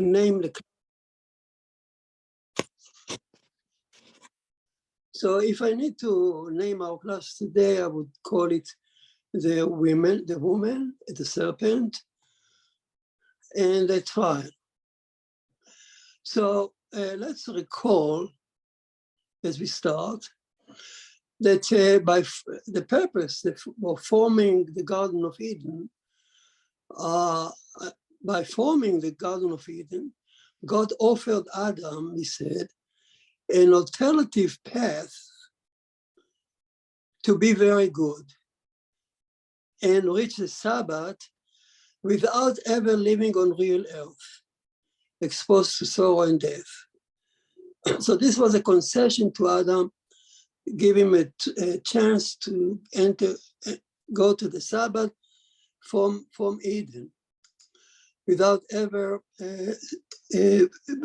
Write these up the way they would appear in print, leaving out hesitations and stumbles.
name the. So if I need to name our class today, I would call it the woman, the serpent, and the trial. So let's recall, as we start, that by the purpose of forming the Garden of Eden, by forming the Garden of Eden, God offered Adam, he said, an alternative path to be very good and reach the Sabbath without ever living on real earth, exposed to sorrow and death. So this was a concession to Adam, give him a chance to go to the Sabbath from Eden without ever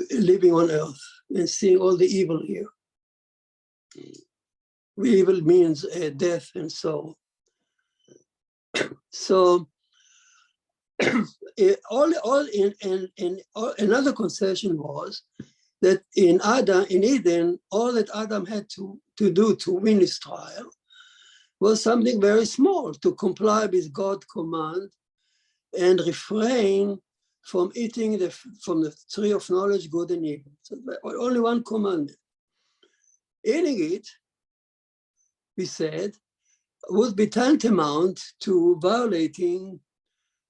living on earth and seeing all the evil here. Evil means death and sorrow. So another concession was that in Eden, all that Adam had to do to win his trial was something very small, to comply with God's command and refrain from eating from the tree of knowledge, good and evil. So only one commandment. Eating it, we said, would be tantamount to violating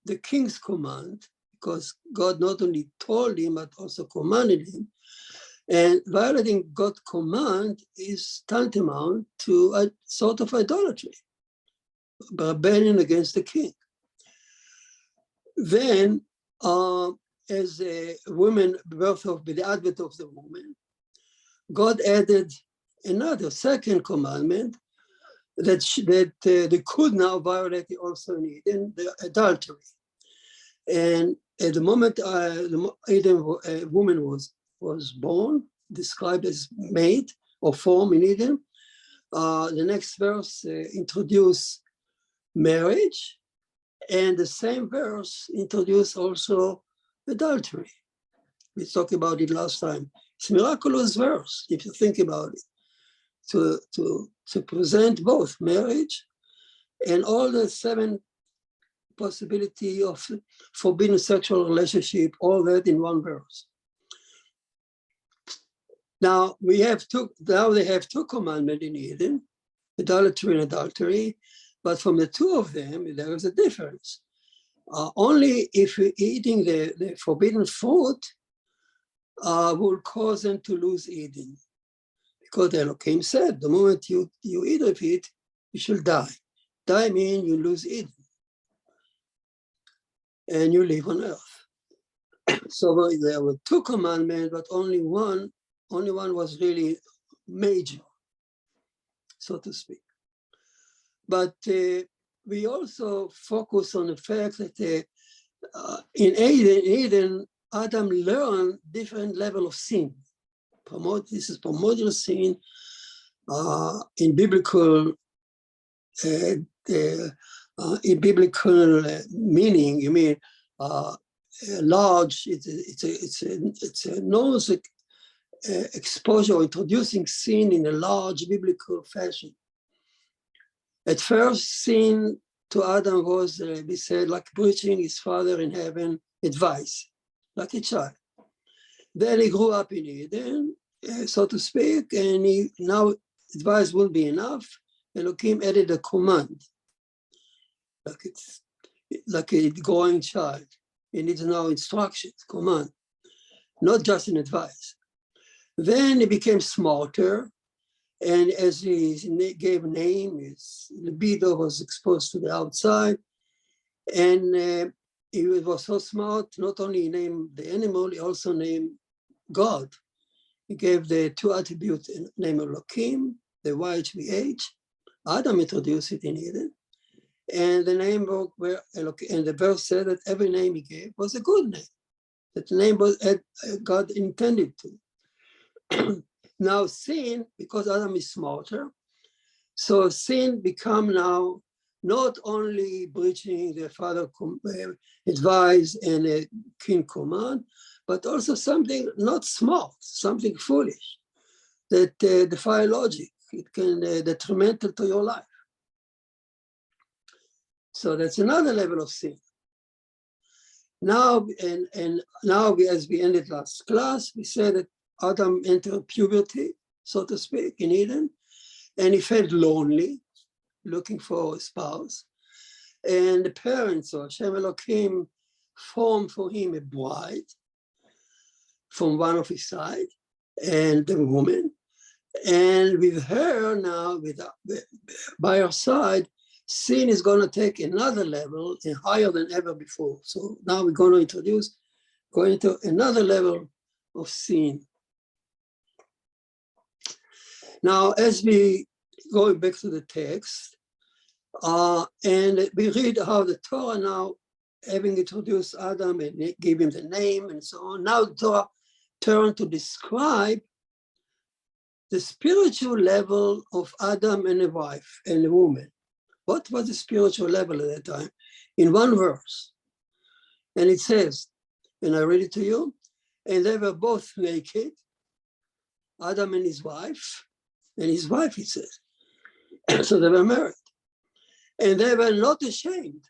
the king's command, because God not only told him, but also commanded him. And violating God's command is tantamount to a sort of idolatry, rebellion against the king. Then, as a woman, with the advent of the woman, God added another second commandment that they could now violate also in Eden, the adultery. And at the moment a woman was born, described as made or form in Eden, the next verse introduced marriage, and the same verse introduced also adultery. We talked about it last time. It's a miraculous verse, if you think about it, to present both marriage and all the 7 possibility of forbidden sexual relationship, all that in one verse. Now they have 2 commandments in Eden, idolatry and adultery, but from the 2 of them, there is a difference. Only if eating the forbidden fruit will cause them to lose Eden. Because Elohim said, the moment you eat of it, you shall die. Die means you lose Eden. And you live on earth. So there were 2 commandments, but only one was really major, so to speak. But we also focus on the fact that in Eden, Adam learned different level of sin. This is primordial sin in biblical meaning. You mean large? It's a enormous exposure, introducing sin in a large biblical fashion. At first, sin to Adam was, we said, like preaching his father in heaven advice, like a child. Then he grew up in Eden, so to speak, and now advice wouldn't be enough. Elohim added a command, like a growing child. He needs now instructions, command, not just an advice. Then he became smarter, and as he gave a name, his libido was exposed to the outside, and he was so smart, not only he named the animal, he also named God. He gave the 2 attributes, name Elohim, the YHVH. Adam introduced it in Eden. And the name of Elohim, and the verse said that every name he gave was a good name. That the name was God intended to. Now sin, because Adam is smarter, so sin become now not only breaching the father advice and a king command, but also something not smart, something foolish that defy logic. It can detrimental to your life. So that's another level of sin. Now, and now as we ended last class, we said that Adam entered puberty, so to speak, in Eden, and he felt lonely, looking for a spouse. And the parents, or Hashem Elohim, formed for him a bride from one of his side, and the woman. And with her now, by her side, sin is going to take another level and higher than ever before. So now we're going to go into another level of sin. Now, as we go back to the text, and we read how the Torah now, having introduced Adam and gave him the name and so on, now the Torah turned to describe the spiritual level of Adam and a wife and a woman. What was the spiritual level at that time? In one verse. And it says, and I read it to you, and they were both naked, Adam and his wife, it says. So they were married. And they were not ashamed.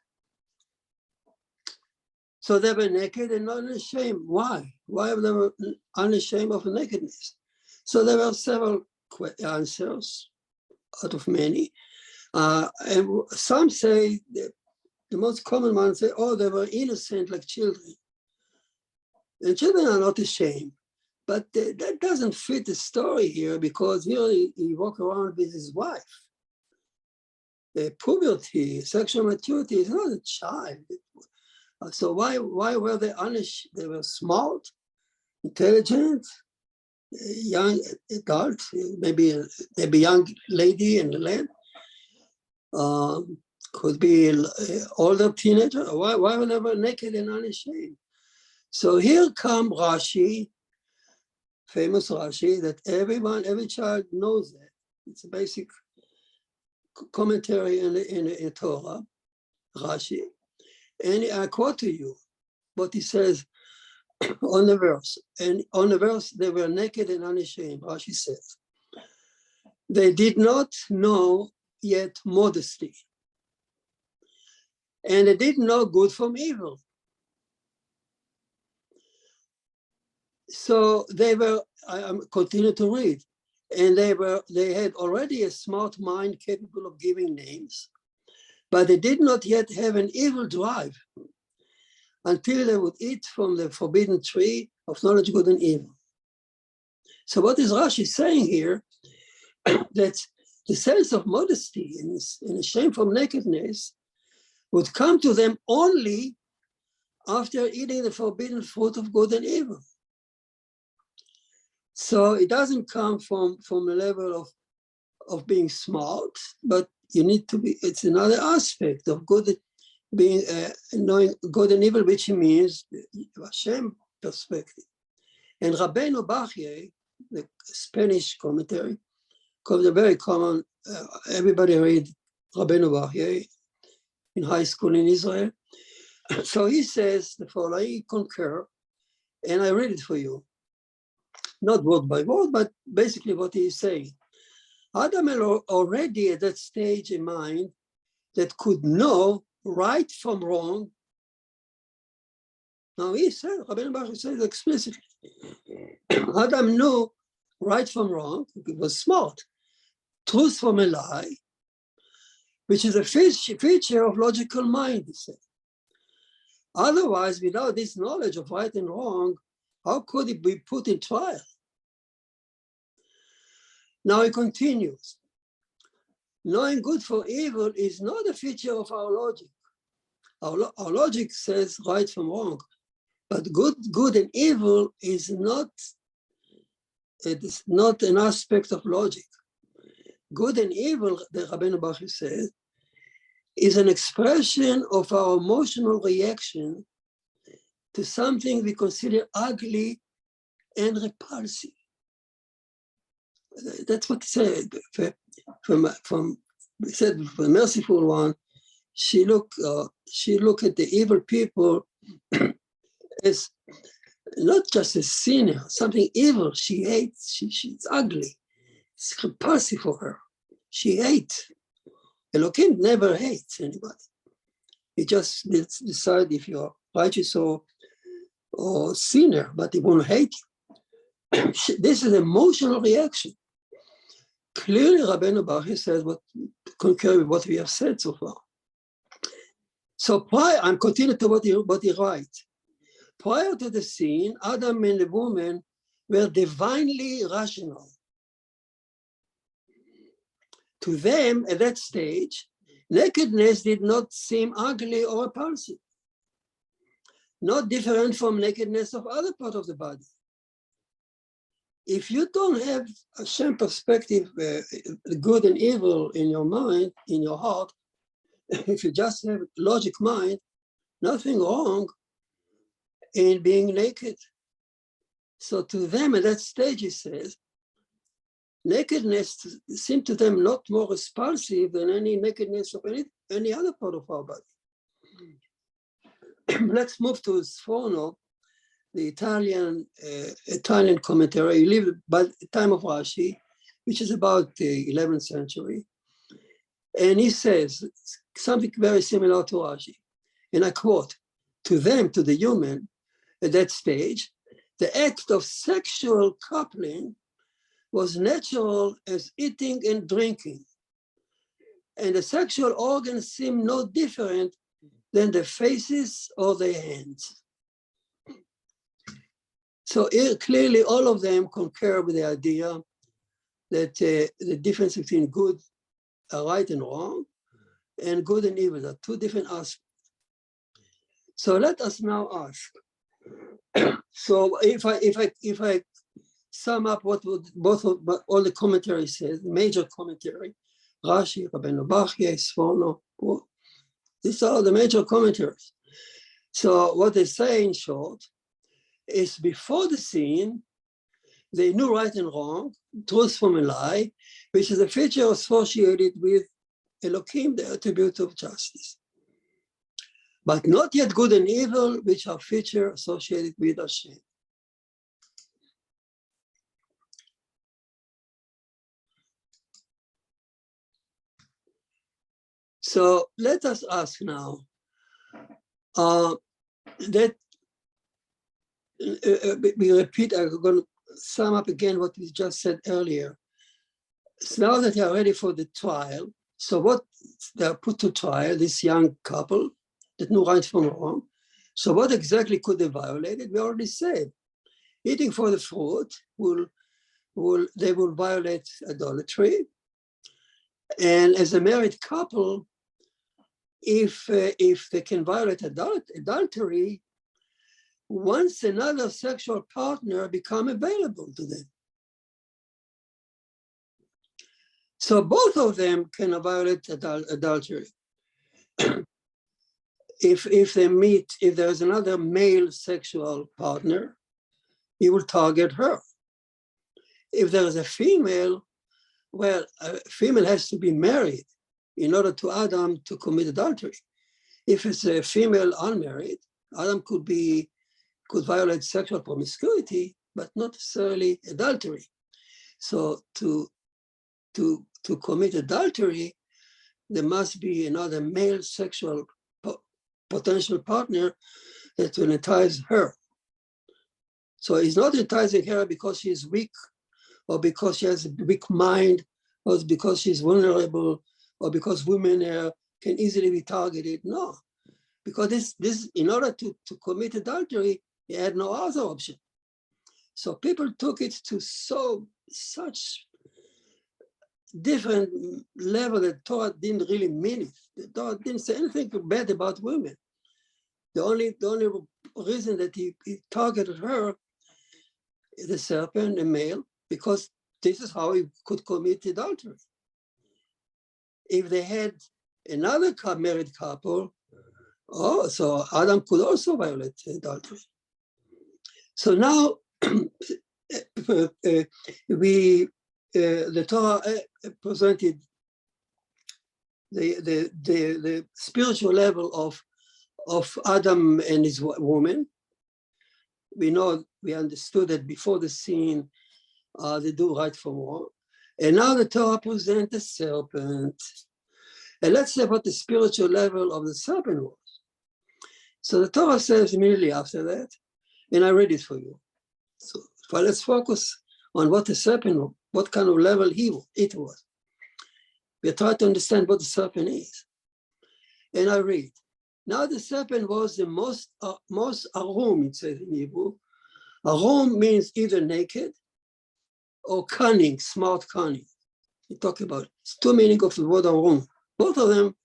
So they were naked and not ashamed. Why? Why they were unashamed of nakedness? So there were several answers out of many. And some say, the most common one say, oh, they were innocent like children. And children are not ashamed. But that doesn't fit the story here, because here he walked around with his wife. Puberty, sexual maturity is not a child. So why were they unashamed? They were smart, intelligent, young adult, maybe young lady and lad. Could be older teenager. Why were they naked and unashamed? So here come Rashi, famous Rashi, that every child knows that. It's a basic commentary in Torah, Rashi. And I quote to you what he says on the verse. And on the verse, they were naked and unashamed, Rashi says. They did not know yet modesty. And they didn't know good from evil. So they were, I continue to read, and they had already a smart mind capable of giving names, but they did not yet have an evil drive until they would eat from the forbidden tree of knowledge, good and evil. So what is Rashi saying here? That the sense of modesty and shame from nakedness would come to them only after eating the forbidden fruit of good and evil. So it doesn't come from a level of being smart, but you need to be, it's another aspect of good, being knowing good and evil, which means Hashem perspective. And Rabbeinu Bachye, the Spanish commentary, a very common, everybody read Rabbeinu Bachye in high school in Israel. So he says the following, I concur, and I read it for you. Not word by word, but basically what he is saying. Adam had already at that stage in mind that could know right from wrong. Now he said, Rabbeinu Bachye says explicitly, Adam knew right from wrong, he was smart, truth from a lie, which is a feature of logical mind, he said. Otherwise, without this knowledge of right and wrong, how could it be put in trial? Now he continues. Knowing good for evil is not a feature of our logic. Our logic says right from wrong, but good and evil is not an aspect of logic. Good and evil, the Rabbeinu Bachye says, is an expression of our emotional reaction to something we consider ugly and repulsive. That's what he said. He said, for the merciful one, she looked at the evil people as not just a sinner, something evil. She hates, she's ugly. It's repulsive for her. She hates. Elohim never hates anybody. He just decides if you're righteous or sinner, but he won't hate you. This is an emotional reaction. Clearly, Rabbeinu Baruch says what concur with what we have said so far. So I'm continuing to what he writes. Prior to the scene, Adam and the woman were divinely rational. To them, at that stage, nakedness did not seem ugly or repulsive, not different from nakedness of other parts of the body. If you don't have a Hashem perspective, good and evil in your mind, in your heart, if you just have logic mind, nothing wrong in being naked. So to them at that stage, he says, nakedness seemed to them not more repulsive than any nakedness of any other part of our body. Let's move to Sforno, the Italian commentary. He lived by the time of Rashi, which is about the 11th century. And he says something very similar to Rashi. And I quote, to them, to the human, at that stage, the act of sexual coupling was natural as eating and drinking. And the sexual organs seemed no different than the faces or the hands. So clearly all of them concur with the idea that the difference between good, right and wrong, and good and evil are two different aspects. So let us now ask. So if I sum up what all the commentary says, the major commentary, Rashi, Rabbeinu Bachya, Sforno, these are the major commentaries. So what they say in short is before the scene, they knew right and wrong, truth from a lie, which is a feature associated with Elohim, the attribute of justice. But not yet good and evil, which are features associated with Hashem. So let us ask now that we repeat, I'm going to sum up again what we just said earlier. So now that they are ready for the trial, so what they are put to trial, this young couple that knew right from wrong. So what exactly could they violate? We already said, eating for the fruit they will violate idolatry. And as a married couple, if they can violate adultery, once another sexual partner become available to them. So both of them can violate adultery. If they meet, if there's another male sexual partner, he will target her. If there is a female, well, a female has to be married in order to Adam to commit adultery. If it's a female unmarried, Adam could violate sexual promiscuity, but not necessarily adultery. So to commit adultery, there must be another male sexual potential partner that will entice her. So he's not enticing her because she's weak, or because she has a weak mind, or because she's vulnerable, or because women can easily be targeted. No, because this in order to commit adultery, he had no other option. So people took it to such different level that Torah didn't really mean it. The Torah didn't say anything bad about women. The only reason that he targeted her, the serpent, the male, because this is how he could commit adultery. If they had another married couple, so Adam could also violate adultery. So now the Torah presented the spiritual level of Adam and his woman, we understood that before the sin, they do right from wrong. And now the Torah presents the serpent. And let's say what the spiritual level of the serpent was. So the Torah says immediately after that, and I read it for you. So let's focus on what the serpent, what kind of level it was. We try to understand what the serpent is. And I read, now the serpent was the most arum, it says in Hebrew. Arum means either naked or cunning, smart cunning. We talk about it. It's two meanings of the word arum. Both of them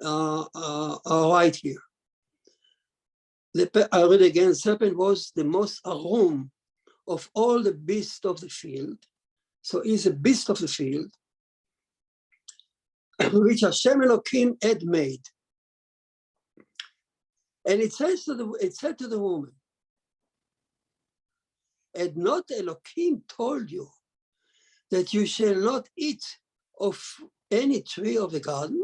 are right here. I read again, the serpent was the most arum of all the beasts of the field. So he's a beast of the field, which Hashem Elohim had made. And it said to the woman, had not Elohim told you that you shall not eat of any tree of the garden?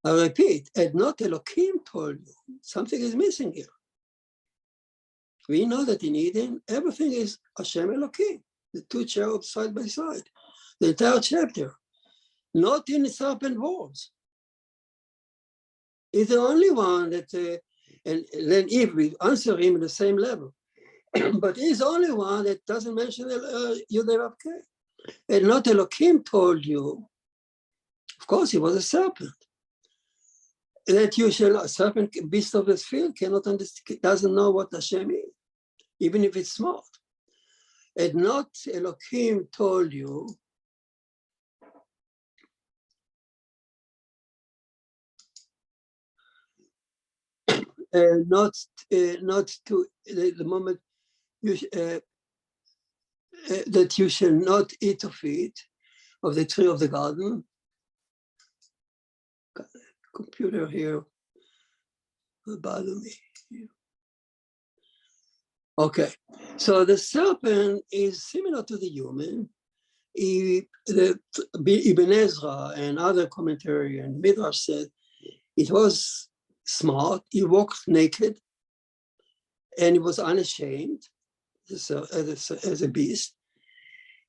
I repeat, had not Elohim told you? Something is missing here. We know that in Eden, everything is Hashem Elohim, the two cherubs side by side, the entire chapter. Not in the serpent words. He's the only one that, and then Eve, we answer him at the same level. But he's the only one that doesn't mention Yud-Heh-Vav-Keh. And not Elohim told you, of course he was a serpent, that you shall not, serpent, beast of this field, cannot understand, doesn't know what Hashem is, even if it's smart. And not Elohim told you, not to the moment you, that you shall not eat of it, of the tree of the garden. Got a computer here, bother me. Okay, so the serpent is similar to the human. Ibn Ezra and other commentary and Midrash said it was smart. He walked naked, and he was unashamed as a beast,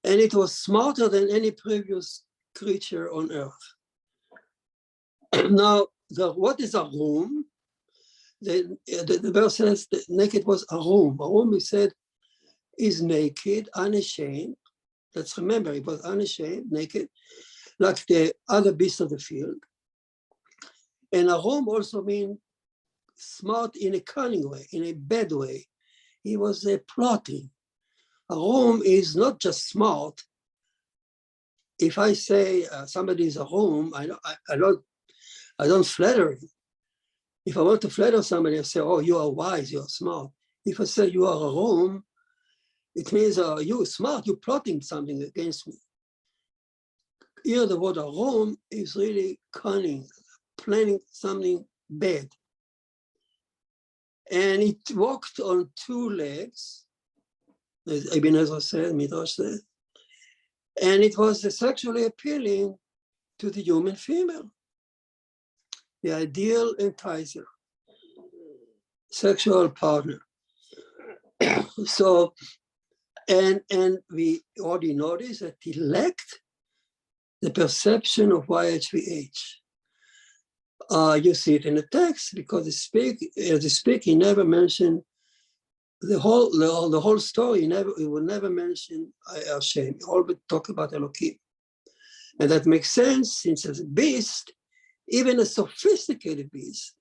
and it was smarter than any previous creature on earth. Now, what is arum? The verse says that naked was arum. Arum, he said, is naked, unashamed. Let's remember, he was unashamed, naked, like the other beasts of the field. And arum also means smart in a cunning way, in a bad way. He was plotting. Arum is not just smart. If I say somebody is arum, I don't flatter him. If I want to flatter somebody, I say, oh, you are wise, you are smart. If I say you are arum, it means you are smart, you're plotting something against me. Here the word arum is really cunning, planning something bad. And it walked on two legs, as Ibn Ezra said, Midrash said, and it was sexually appealing to the human female, the ideal enticer, sexual partner. So, and we already noticed that he lacked the perception of YHVH. You see it in the text because as he speak, he never mentioned the whole story. He will never mention Hashem. He always talk about Elohim, and that makes sense since as a beast, even a sophisticated beast,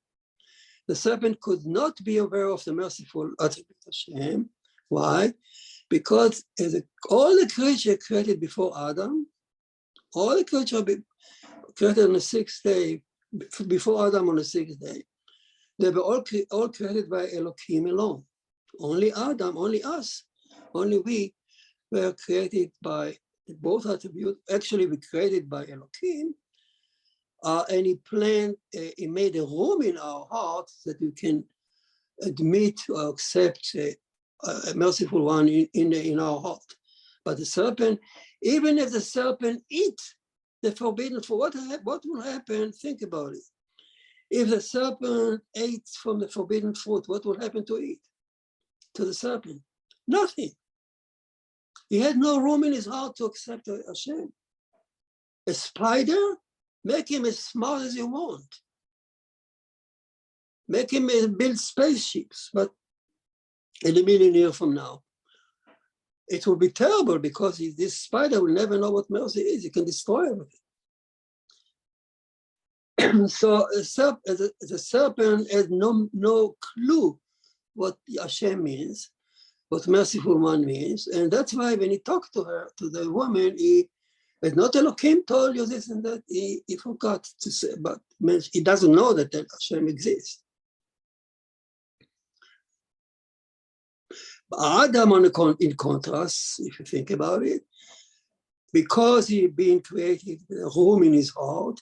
the serpent could not be aware of the merciful attribute of Hashem. Why? Because all the creatures created before Adam, all the creatures created on the sixth day, before Adam on the sixth day, they were all created by Elohim alone. Only Adam, only us, only we were created by both attributes. Actually, we created by Elohim, and he made a room in our hearts that we can admit or accept a merciful one in our heart. But the serpent, even if the serpent eats the forbidden fruit, what will happen? Think about it. If the serpent ate from the forbidden fruit, what will happen to it? To the serpent? Nothing. He had no room in his heart to accept Hashem. A spider, make him as smart as you want. Make him build spaceships, but in a million years from now, it will be terrible because this spider will never know what mercy is. He can destroy everything. So the serpent has no clue what Hashem means, what merciful one means. And that's why when he talked to her, to the woman, he had not Elohim told you this and that. He forgot to say, but he doesn't know that Hashem exists. Adam, in contrast, if you think about it, because he being created a room in his heart,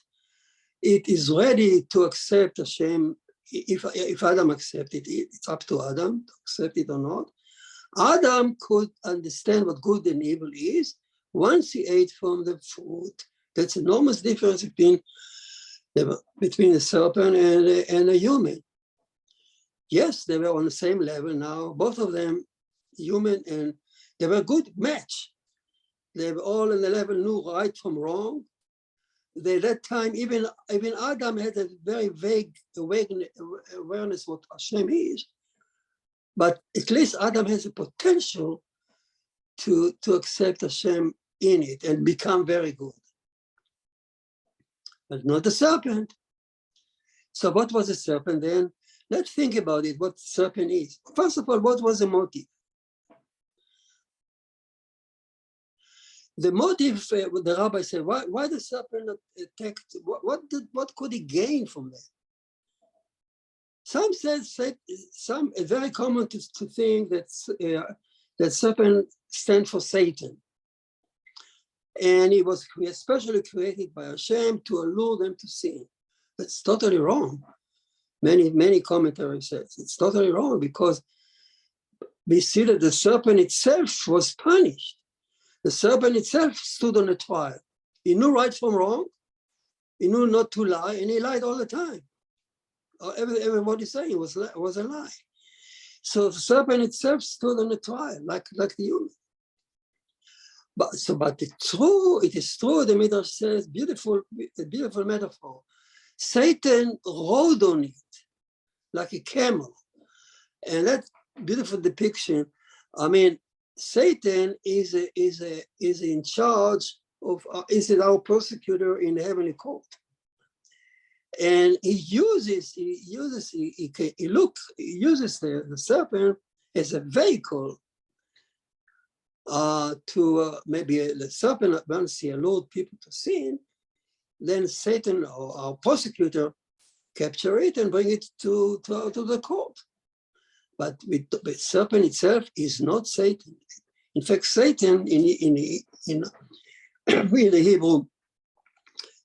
it is ready to accept Hashem. If Adam accepted it, it's up to Adam to accept it or not. Adam could understand what good and evil is once he ate from the fruit. That's an enormous difference between the serpent and a human. Yes, they were on the same level now, both of them human, and they were a good match. They were all on the level, knew right from wrong. At that time, even Adam had a very vague awareness what Hashem is, but at least Adam has a potential to accept Hashem in it and become very good. But not the serpent. So what was the serpent then? Let's think about it, what the serpent is. First of all, what was the motive? The motive, the Rabbi said, why the serpent attacked? What could he gain from that? Some said it's very common to think that serpent stands for Satan. And he was especially created by Hashem to allure them to sin. That's totally wrong. Many commentaries say it's totally wrong because we see that the serpent itself was punished. The serpent itself stood on a trial. He knew right from wrong. He knew not to lie, and he lied all the time. Everybody saying was a lie. So the serpent itself stood on a trial, like the human. But it is true. The Midrash says, a beautiful metaphor. Satan rode on it like a camel, and that beautiful depiction. I mean, Satan is in charge of is our prosecutor in the heavenly court, and he uses the serpent as a vehicle to maybe the serpent once he allowed people to sin, then Satan or our prosecutor capture it and bring it to the court. But the serpent itself is not Satan. In fact, Satan in the Hebrew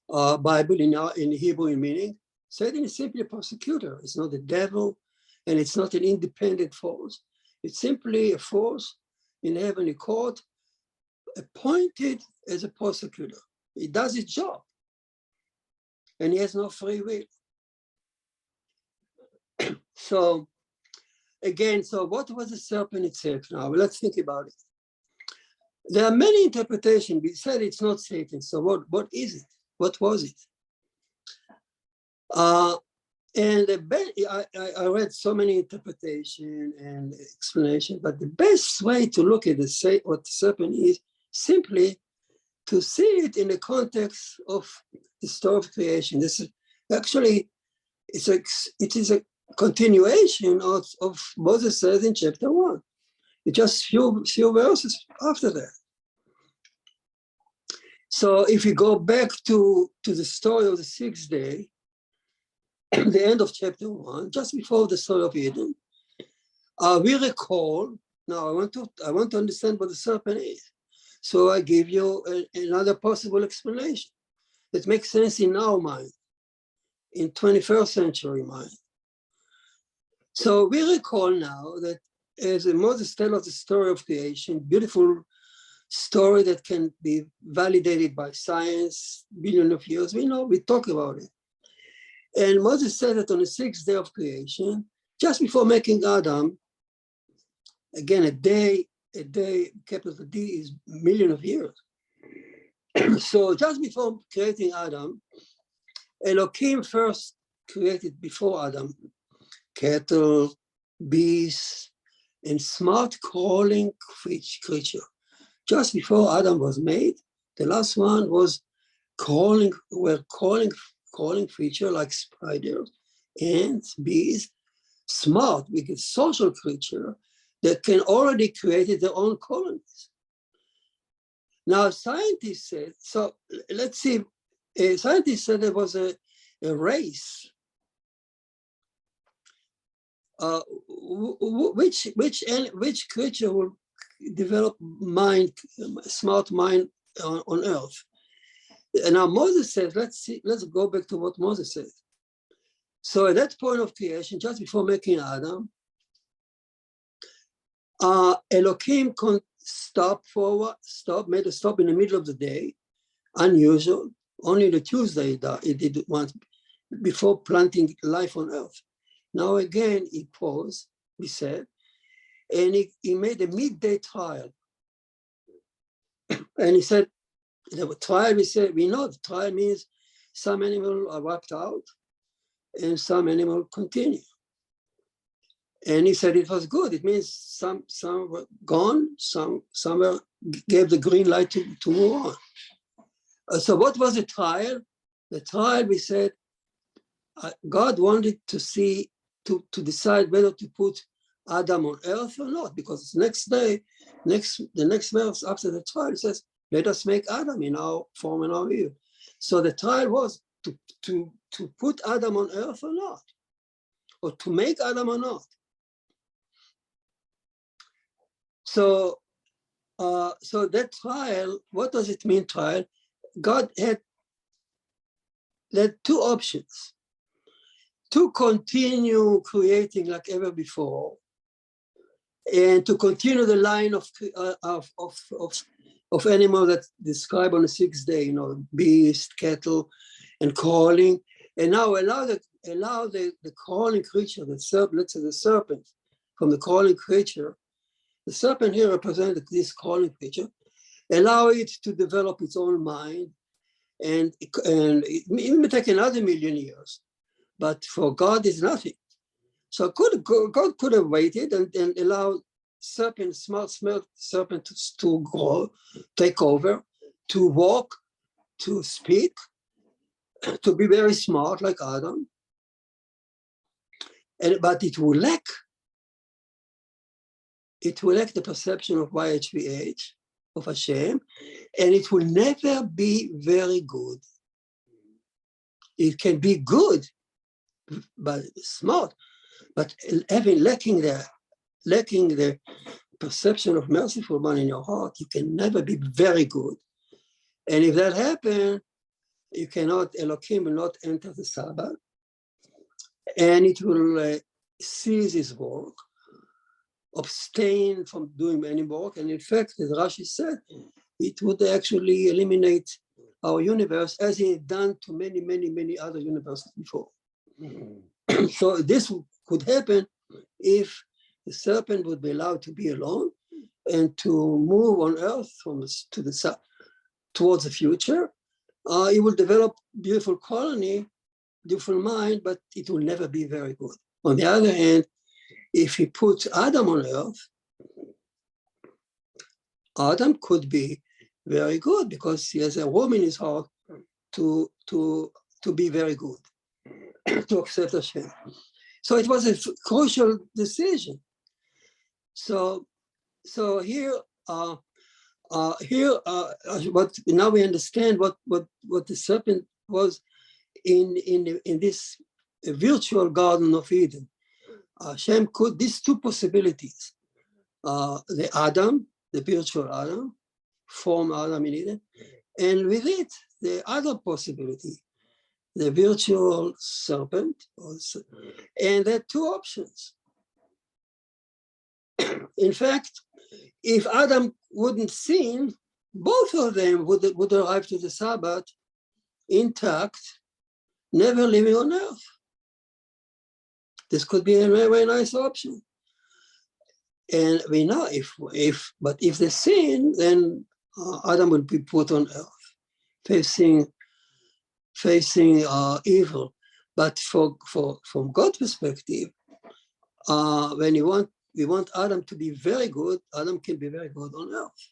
Bible, in the Hebrew meaning, Satan is simply a prosecutor. It's not the devil, and it's not an independent force. It's simply a force in the heavenly court appointed as a prosecutor. He does his job, and he has no free will. So again, so what was the serpent itself now? Well, let's think about it. There are many interpretations. We said it's not Satan. So what is it? What was it? And I read so many interpretations and explanations, but the best way to look at what the serpent is simply to see it in the context of the story of creation. This is actually, it is a continuation of Moses says in chapter 1. It's just few verses after that. So if you go back to the story of the sixth day, the end of chapter 1, just before the story of Eden, we recall. Now I want to understand what the serpent is. So I give you another possible explanation that makes sense in our mind, in 21st century mind. So we recall now that as Moses tells us the story of creation, beautiful story that can be validated by science, billions of years, we talk about it. And Moses said that on the 6th day of creation, just before making Adam, again, a day, capital D is million of years. So just before creating Adam, Elohim first created before Adam cattle, beasts, and smart crawling creature. Just before Adam was made, the last one was crawling creature like spiders, ants, bees, smart, because social creature that can already create their own colonies. Now, scientists said, so let's see, scientists said there was a race. Which creature will develop smart mind on Earth? And now Moses says, let's go back to what Moses said. So at that point of creation, just before making Adam, Elohim made a stop in the middle of the day, unusual. Only the Tuesday he did once before planting life on Earth. Now again, he paused, we said, and he made a midday trial. And he said, the trial, we know the trial means some animals are wiped out and some animals continue. And he said it was good. It means some were gone, some gave the green light to move on. So what was the trial? The trial, we said, God wanted to see, to decide whether to put Adam on Earth or not, because the next day, the next verse after the trial says, let us make Adam in our form and our view. So the trial was to put Adam on Earth or not, or to make Adam or not. So that trial, what does it mean, trial? God had two options: to continue creating like ever before, and to continue the line of animals that describe on the 6th day, beast, cattle, and crawling, and now allow the crawling creature, let's say the serpent, from the crawling creature. The serpent here represents this crawling creature, allow it to develop its own mind, and it may take another million years, but for God is nothing. So God could have waited and allowed smart serpent to grow, take over, to walk, to speak, to be very smart like Adam, but it will lack the perception of YHVH, of Hashem, and it will never be very good. It can be good, but smart, but lacking the perception of merciful one in your heart, you can never be very good. And if that happens, Elohim will not enter the Sabbath, and it will cease his work, abstain from doing any work, and in fact, as Rashi said, it would actually eliminate our universe as he had done to many, many, many other universes before. So this could happen if the serpent would be allowed to be alone and to move on Earth to the south towards the future. It will develop beautiful colony, beautiful mind, but it will never be very good. On the other hand, if he puts Adam on Earth, Adam could be very good because he has a room in his heart to be very good, to accept Hashem. So it was a crucial decision. So here, what now we understand what the serpent was in this virtual Garden of Eden. Hashem could, these two possibilities, the Adam, the virtual Adam, form Adam in Eden, and with it, the other possibility, the virtual serpent, and there are two options. In fact, if Adam wouldn't sin, both of them would arrive to the Sabbath intact never living on earth. This could be a very, very nice option. And we know if they sin, then Adam will be put on earth, facing evil. But from God's perspective, when we want Adam to be very good, Adam can be very good on earth.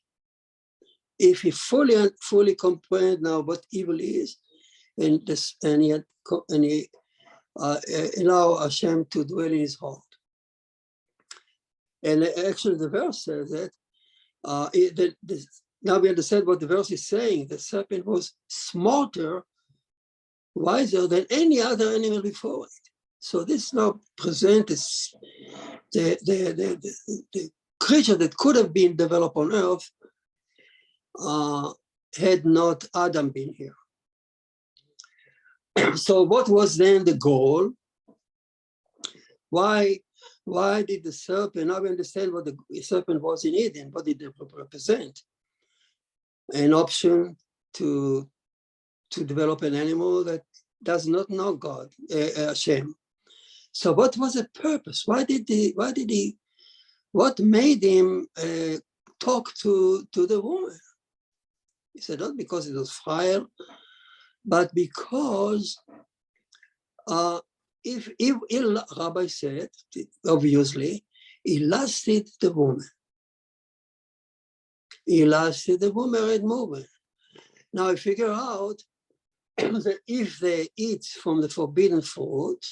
If he fully comprehend now what evil is, and he allow Hashem to dwell in his heart. And actually, the verse says that now we understand what the verse is saying. The serpent was smarter, wiser than any other animal before it. So this now presents the creature that could have been developed on earth had not Adam been here. So what was then the goal? Why did the serpent, now we understand what the serpent was in Eden, what did it represent? An option to develop an animal that does not know God, Hashem. So what was the purpose? What made him talk to the woman? He said, not because it was frail, but because if Rabbi said, obviously, he lasted the woman. He lasted the married woman. Now I figure out that if they eat from the forbidden fruit,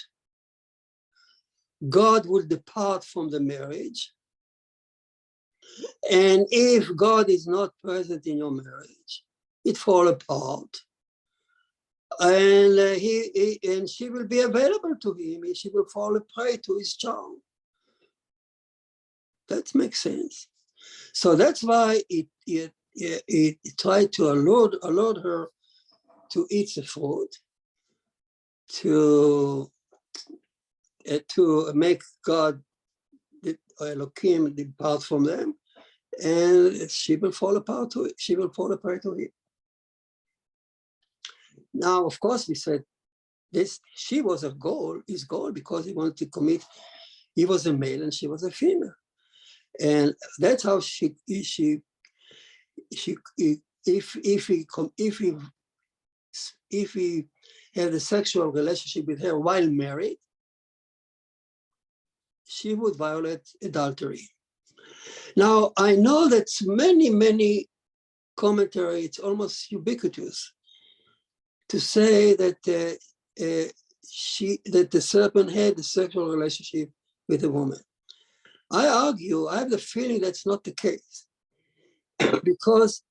God will depart from the marriage. And if God is not present in your marriage, it falls apart. And and she will be available to him. She will fall a prey to his charm. That makes sense. So that's why it tried to allure her to eat the fruit, to make God, Elohim, depart from them, and she will fall apart to it. She will fall apart to him. Now, of course, we said this. She was his goal, because he wanted to commit. He was a male and she was a female, and that's how if he had a sexual relationship with her while married, she would violate adultery. Now, I know that many commentaries, it's almost ubiquitous to say that that the serpent had a sexual relationship with a woman. I have the feeling that's not the case, because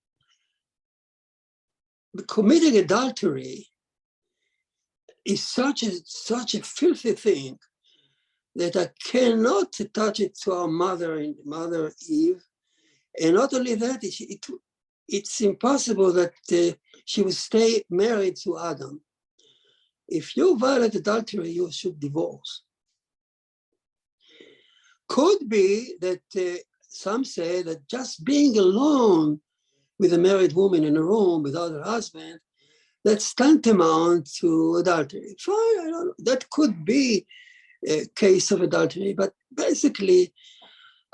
committing adultery is such a filthy thing that I cannot attach it to our mother Eve. And not only that, it's impossible that she would stay married to Adam. If you violate adultery, you should divorce. Could be that some say that just being alone with a married woman in a room without her husband, that's tantamount to adultery. Fine, I don't know. That could be a case of adultery, but basically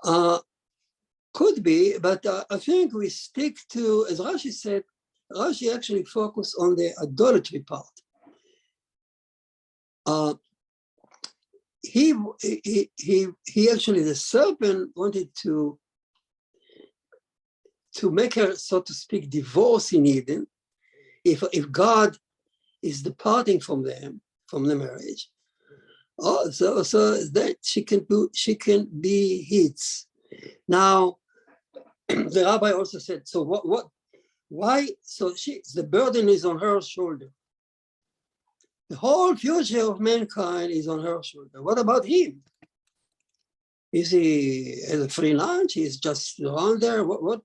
could be. But I think we stick to, as Rashi said, Rashi actually focused on the idolatry part. He actually, the serpent wanted to make her, so to speak, divorce in Eden. If God is departing from them, from the marriage, so that she can be his. Now, the rabbi also said, so why? So the burden is on her shoulder. The whole future of mankind is on her shoulder. What about him? Is he as a free lunch? He's just around there? What?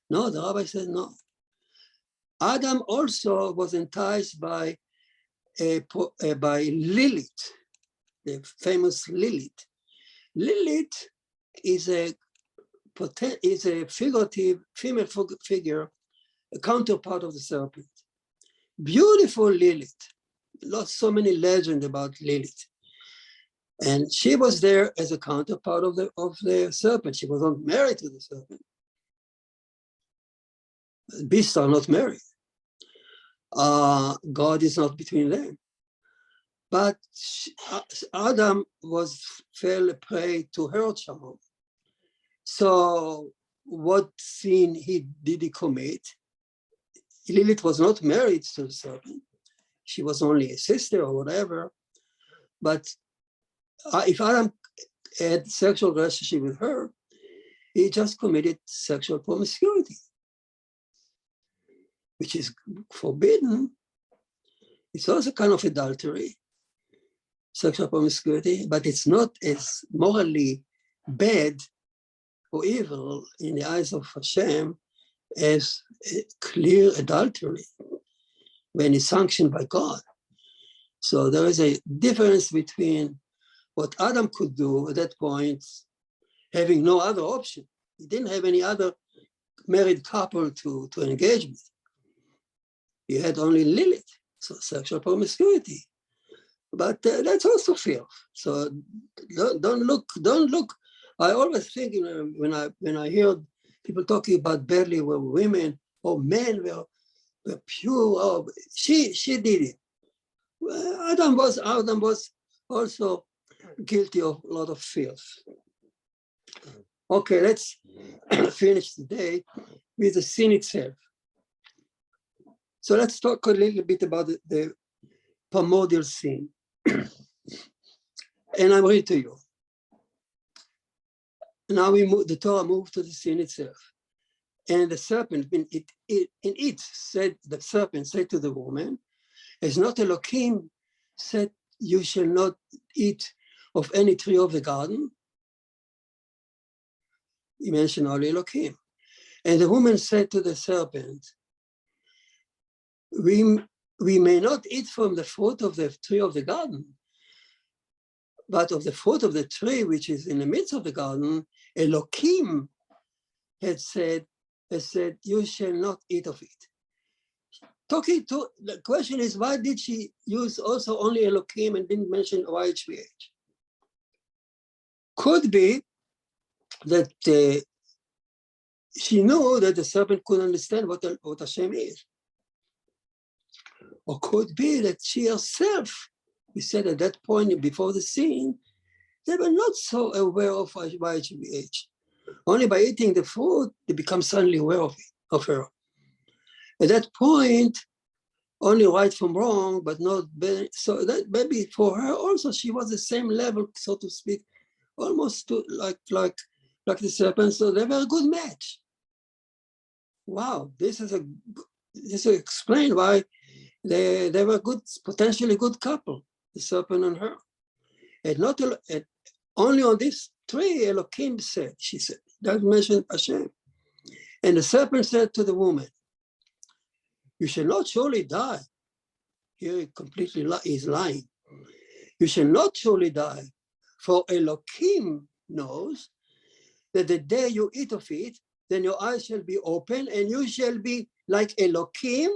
No, the rabbi said no. Adam also was enticed by Lilith, the famous Lilith. Lilith is a figurative female figure, a counterpart of the serpent. Beautiful Lilith, so many legends about Lilith. And she was there as a counterpart of the serpent. She was not married to the serpent. Beasts are not married. God is not between them. But Adam fell prey to her charm. So what sin did he commit? Lilith was not married to the serpent. She was only a sister or whatever. But if Adam had sexual relationship with her, he just committed sexual promiscuity, which is forbidden. It's also kind of adultery, sexual promiscuity, but it's not as morally bad or evil in the eyes of Hashem as clear adultery when it's sanctioned by God. So there is a difference between what Adam could do at that point, having no other option. He didn't have any other married couple to engage with. He had only Lilith, so sexual promiscuity. But that's also filth. So don't look. I always think, when I hear people talking about badly where women or men were pure, oh, she did it. Well, Adam was also guilty of a lot of filth. Okay, let's finish today with the sin itself. So let's talk a little bit about the primordial sin. And I'm reading to you. Now the Torah moved to the sin itself. And the serpent, the serpent said to the woman, "As not Elohim said, you shall not eat of any tree of the garden." He mentioned only Elohim. And the woman said to the serpent, we may not eat from the fruit of the tree of the garden, but of the fruit of the tree which is in the midst of the garden, Elohim had said, you shall not eat of it. The question is, why did she use also only Elohim and didn't mention YHVH? Could be that she knew that the serpent couldn't understand what Hashem is. Or could be that she herself, we said at that point before the sin, they were not so aware of YHVH. Only by eating the fruit, they become suddenly aware of her. At that point, only right from wrong, but not bad. So that maybe for her also, she was the same level, so to speak, almost like the serpent. So they were a good match. Wow, this explains why they were good, potentially good couple, the serpent and her. And not only on this tree, Elohim said, she said, that mentioned Hashem. And the serpent said to the woman, you shall not surely die. Here he completely is lying. You shall not surely die, for Elohim knows that the day you eat of it, then your eyes shall be open and you shall be like Elohim,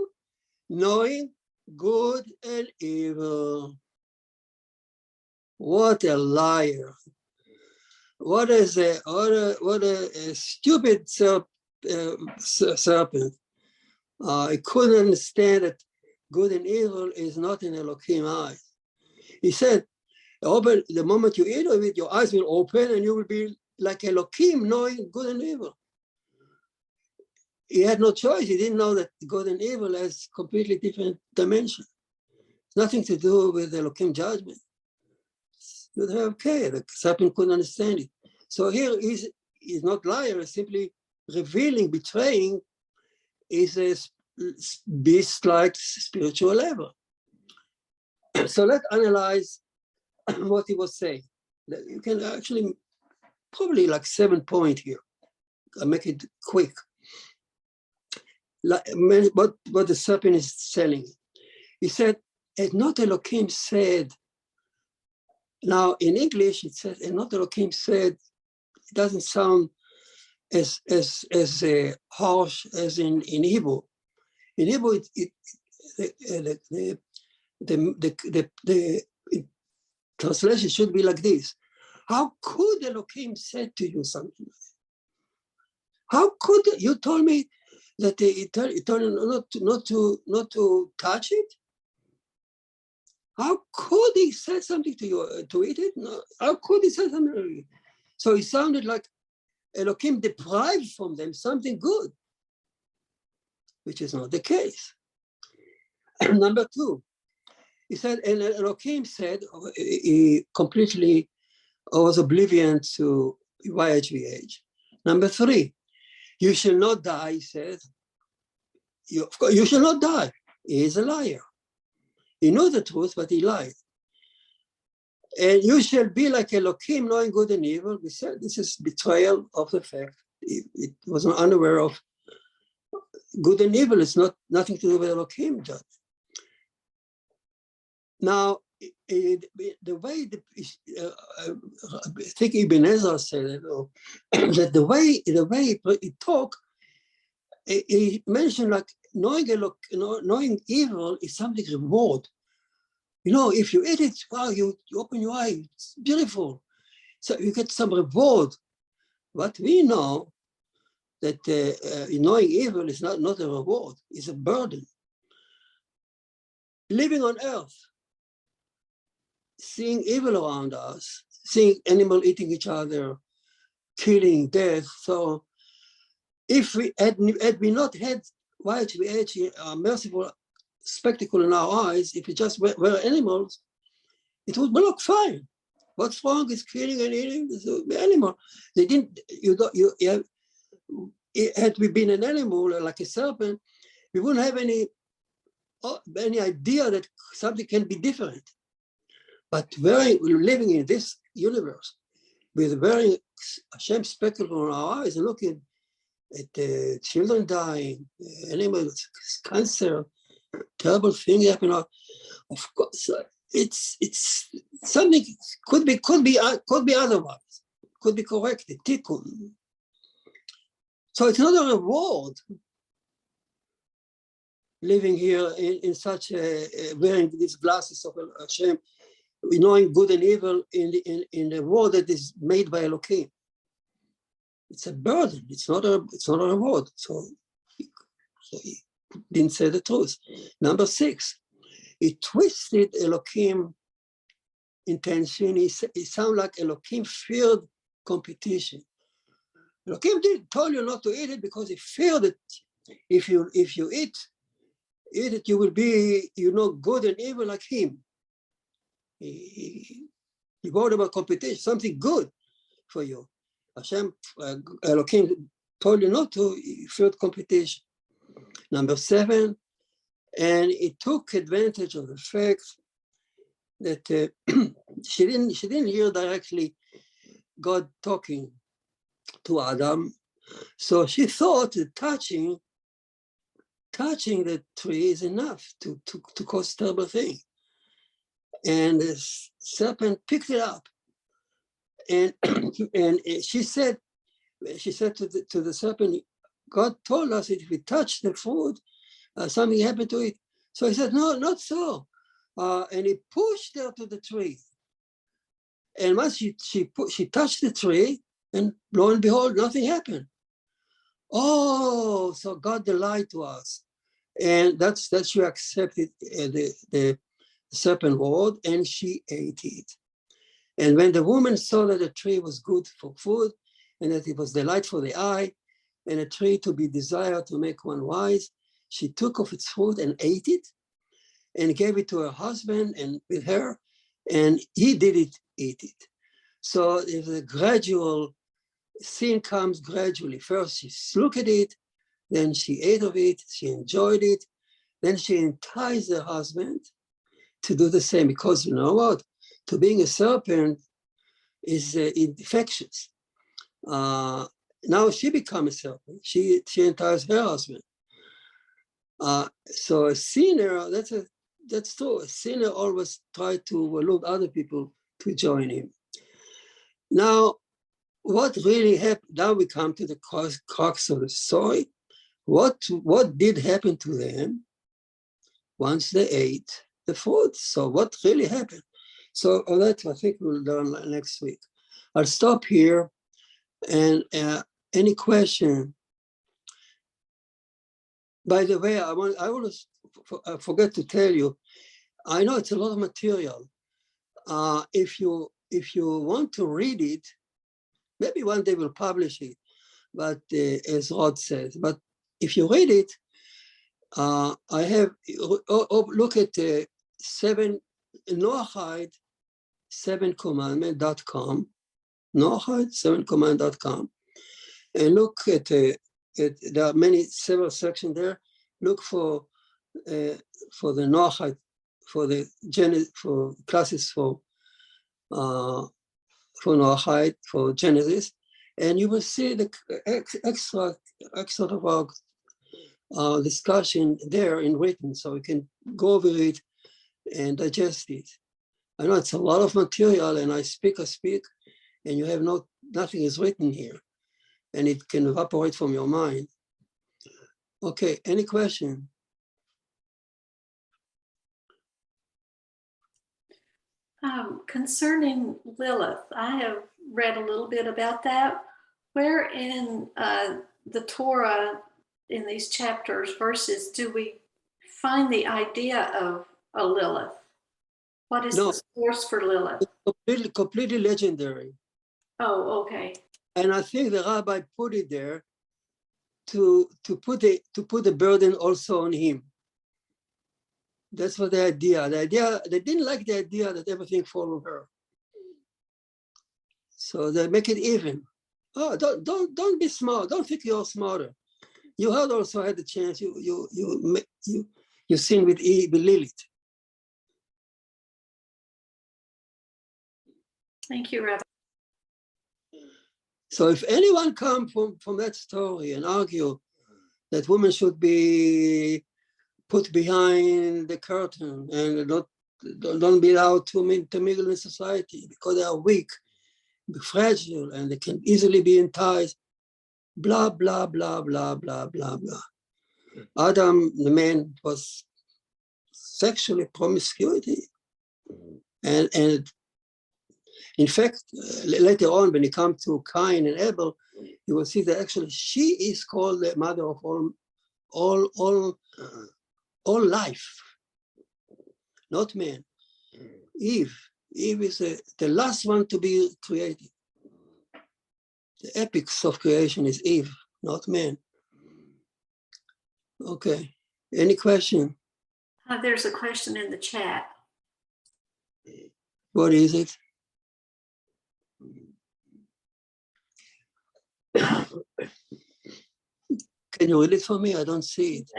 knowing good and evil. What a liar. What a stupid serpent. I couldn't understand that good and evil is not in Elohim's eyes. He said, the moment you eat of it, your eyes will open and you will be like Elohim, knowing good and evil. He had no choice. He didn't know that good and evil has completely different dimensions. Nothing to do with Elohim judgment. Okay, the serpent couldn't understand it. So here he's not liar, he's simply revealing, betraying is a beast-like spiritual level. So let's analyze what he was saying. You can actually, probably like 7 points here. I'll make it quick. What the serpent is telling. He said, and not Elohim said. Now in English it says, and not Elohim said, it doesn't sound as harsh as in Hebrew. In Hebrew, the the translation should be like this. How could Elohim say to you something like that? How could you told me that he told you not to touch it? How could he say something to you to eat it? No. How could he say something? So it sounded like Elohim deprived from them something good, which is not the case. Number two, he said, and Elohim said he completely was oblivion to YHVH. Number three, you shall not die, he said. You shall not die. He is a liar. He knew the truth, but he lied. And you shall be like Elohim, knowing good and evil. We said this is betrayal of the fact. It was unaware of good and evil. It's nothing to do with Elohim judgment. Now, the way I think Ibn Ezra said it, that the way he talked, he mentioned like knowing evil is something reward. You know, if you eat it, wow, you open your eye, it's beautiful. So you get some reward. But we know that knowing evil is not a reward, it's a burden. Living on earth, seeing evil around us, seeing animals eating each other, killing, death. So if we had we not had YHVH, a merciful spectacle in our eyes, if we just were animals, it would look fine. What's wrong is killing and eating the animal. They didn't, had we been an animal like a serpent, we wouldn't have any idea that something can be different. But living in this universe with very Hashem spectacle in our eyes and looking at children dying, animals, cancer, terrible thing happening. Of course, it's something could be otherwise, could be corrected, tikkun. So it's not a reward living here in such wearing these glasses of Hashem, knowing good and evil in the world that is made by Elohim. It's a burden. It's not a reward. So he didn't say the truth. Number 6, he twisted Elohim intention. He sounded like Elohim feared competition. Elohim told you not to eat it because he feared that if you eat it, you will be, good and evil like him. He worried about competition, something good for you. Hashem, Elohim told you not to, he feared competition. Number 7, and he took advantage of the fact that she didn't hear directly God talking to Adam, so she thought that touching the tree is enough to cause terrible thing. And the serpent picked it up, and she said to the serpent, God told us that if we touch the food, something happened to it. So he said, no, not so. And he pushed her to the tree. And once she touched the tree, and lo and behold, nothing happened. Oh, so God lied to us. And that's she accepted the serpent word, and she ate it. And when the woman saw that the tree was good for food, and that it was delight for the eye, and a tree to be desired to make one wise, she took of its fruit and ate it, and gave it to her husband and with her, and he did eat it. So if a gradual sin comes gradually. First, she looked at it, then she ate of it, she enjoyed it, then she enticed her husband to do the same, because you know what? To being a serpent is infectious. Now she becomes a serpent. She enticed her husband. So a sinner, that's true. A sinner always tries to allude other people to join him. Now, what really happened? Now we come to the crux of the story. What did happen to them once they ate? the fruit. So what really happened? So all that I think we'll learn next week. I'll stop here. And any question? By the way, I always forget to tell you, I know it's a lot of material. If you want to read it, maybe one day we'll publish it, but as Rod says, but if you read it, I have, look at 7 Noahide 7commandment.com, Noahide 7command.com, and look at there are several sections there. Look for the Noahide, for classes for Noahide, for Genesis, and you will see the extra of our discussion there in written, so you can go over it and digest it. I know it's a lot of material, and I speak, and you have nothing is written here, and it can evaporate from your mind. Okay, any question? Concerning Lilith, I have read a little bit about that. Where in the Torah, in these chapters, verses, do we find the idea of a Lilith? What is the source for Lilith? It's completely legendary. Oh, okay. And I think the Rabbi put it there to put the burden also on him. That's what the idea. They didn't like the idea that everything followed her. So they make it even. Oh, don't be smart. Don't think you're smarter. You had also had the chance. You sin with Lilith. Thank you, Rabbi. So if anyone come from that story and argue that women should be put behind the curtain and don't be allowed to mingle in society because they are weak, fragile, and they can easily be enticed, blah, blah, blah, blah, blah, blah, blah. Adam, the man, was sexually promiscuity. And in fact, later on, when you come to Cain and Abel, you will see that actually she is called the mother of all life, not man. Eve is the last one to be created. The epics of creation is Eve, not man. Okay, any question? There's a question in the chat. What is it? Can you read it for me? I don't see it.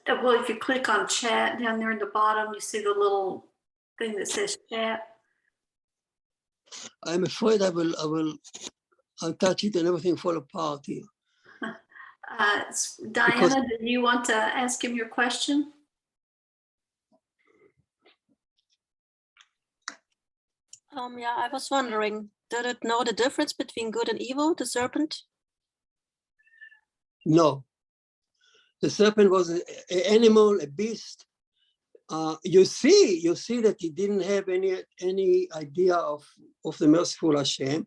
Well, if you click on chat down there at the bottom, you see the little thing that says chat. I'm afraid I'll touch it and everything fall apart here. Diana, do you want to ask him your question? Yeah, I was wondering, did it know the difference between good and evil, the serpent? No. The serpent was an animal, a beast. You see that he didn't have any idea of the merciful Hashem.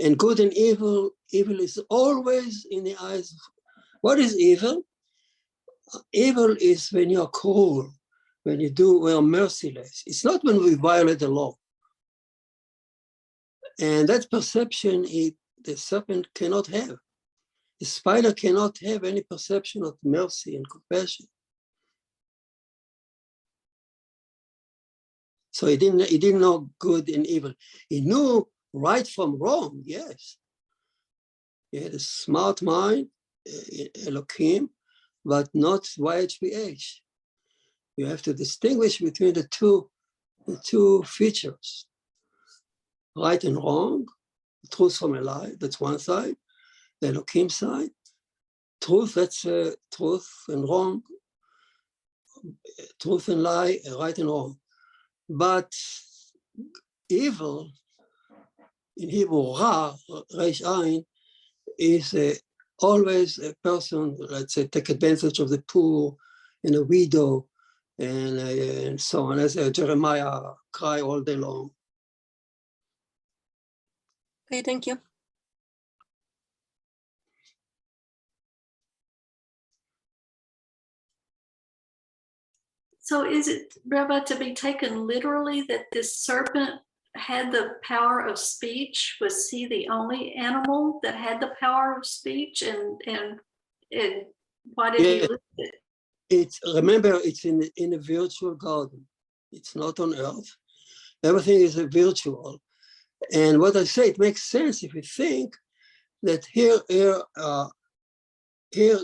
And good and evil is always in the eyes of, what is evil? Evil is when you're cruel, when we're merciless. It's not when we violate the law. And that perception the serpent cannot have. The spider cannot have any perception of mercy and compassion. So he didn't know good and evil. He knew right from wrong, yes. He had a smart mind, Elohim, but not YHVH. You have to distinguish between the two features. Right and wrong, truth from a lie, that's one side. The Elohim side. Truth, that's truth and wrong. Truth and lie, right and wrong. But evil, in Hebrew, Ra, Reish Ayin, is always a person, let's say, take advantage of the poor and a widow and so on, as Jeremiah cry all day long. Okay, thank you. So is it, Rabbi, to be taken literally that this serpent had the power of speech? Was he the only animal that had the power of speech? And why did he list it? Remember, it's in a virtual garden. It's not on earth. Everything is a virtual. And what I say, it makes sense if you think that here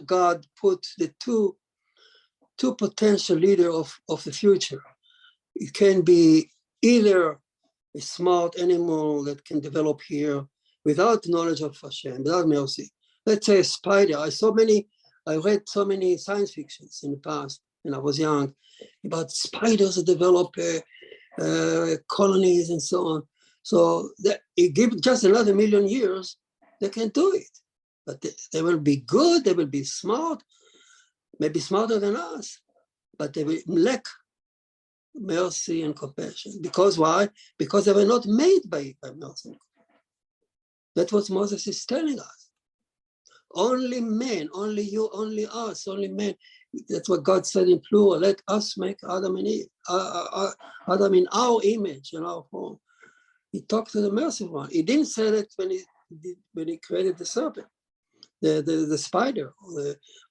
God put the two potential leaders of the future. It can be either a smart animal that can develop here without knowledge of Hashem, without mercy. Let's say a spider. I read so many science fictions in the past when I was young about spiders that develop colonies and so on. So that it gives just another 1,000,000 years, they can do it. But they will be good, they will be smart, maybe smarter than us, but they will lack mercy and compassion. Because why? Because they were not made by mercy and compassion. That's what Moses is telling us. Only men, only you, only us, only men. That's what God said in plural. Let us make Adam and Eve, Adam in our image, in our form. He talked to the merciful one. He didn't say that when he created the serpent, the spider,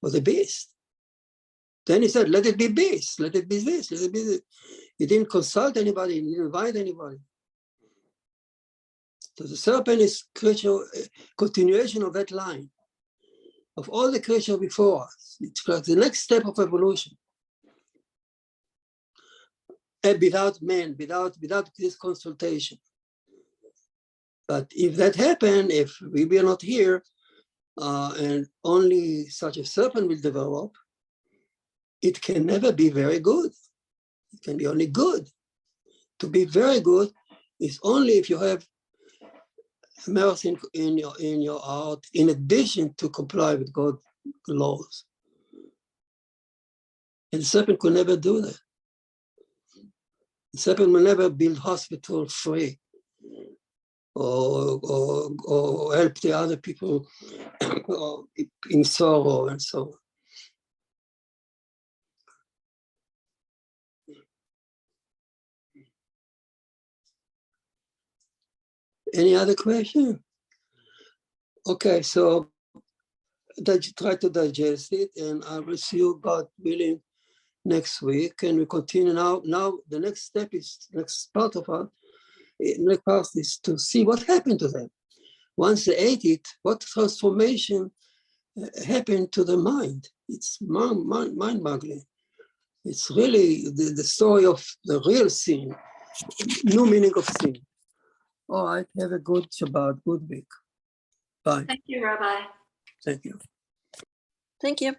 or the beast. Then he said, let it be beast, let it be this, let it be this. He didn't consult anybody, he didn't invite anybody. So the serpent is continuation of that line. Of all the creatures before us, it's like the next step of evolution. And without man, without this consultation. But if that happened, if we were not here, and only such a serpent will develop, it can never be very good. It can be only good. To be very good is only if you have mercy in your heart, in addition to comply with God's laws. And the serpent could never do that. The serpent will never build hospital free, or help the other people in sorrow and so on. Any other question? Okay, so try to digest it, and I will see you, God willing, next week, and we continue now. Now the next step is, next part of our next part is to see what happened to them. Once they ate it, what transformation happened to the mind. It's mind-boggling. It's really the story of the real sin, new meaning of sin. All right, have a good Shabbat, good week. Bye. Thank you, Rabbi. Thank you. Thank you.